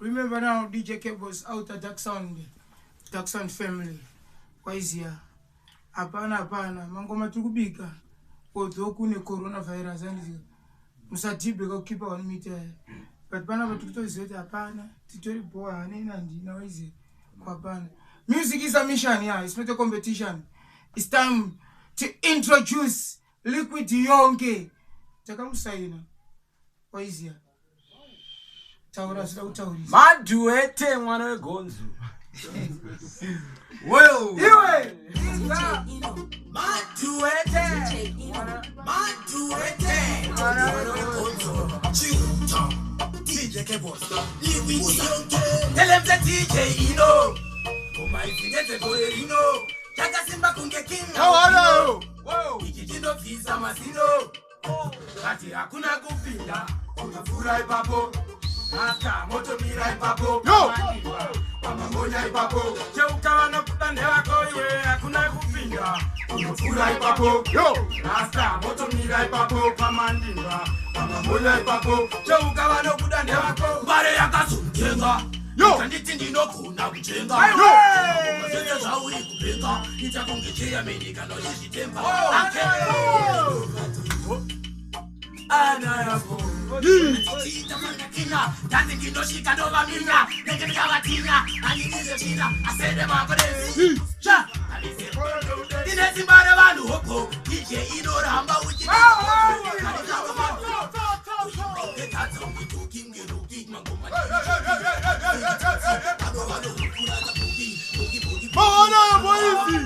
Remember now, DJ Cables out at Dark Sound family. Waizia. Hapana, mangoma tukubika. Although kune coronavirus and musatibe kwa kipa 1 meter. But bana batukuto zote hapana. Titori boa anena ndina waizia. Kwa bana. Music is a mission, yeah. It's not a competition. It's time to introduce Liquid Yonke. Takamusaina. Waizia. Maduete mwana wegonzu. Well, iwe Maduete mwana wegonzu. Chita DJ Kebos. Liquid Yonke. Telemte DJ Ino. Kuma ifingete goerino. Chaka simba kunge kinga. Hello. Wow. Ikijino visa masino. Kati hakuna kupinda. Unafurahi papo. Nasta moto mira ipapo. Yo. Mama moja ipapo. Je ukawa na kutande wako iwe hakuna kupinga. Unafurahi papo. Yo. Nasta moto mira ipapo kama ndinga. Mama moja ipapo. Je ukawa na kutande wako. Bare yakazungenga. Yo. Kanditi ndino kuna kujenga. Yo. Mazete zauri kubenga. Itakungechea menika no jisitemba. Ana yako. Tita mangakina. Tanti kinoshika nova minya. Neke mikawatinya. Aninize china. Asede makodezi. Cha. Alise. Dinezi mbare wanu hoko. Ije inora hamba uchi. Bana boizi.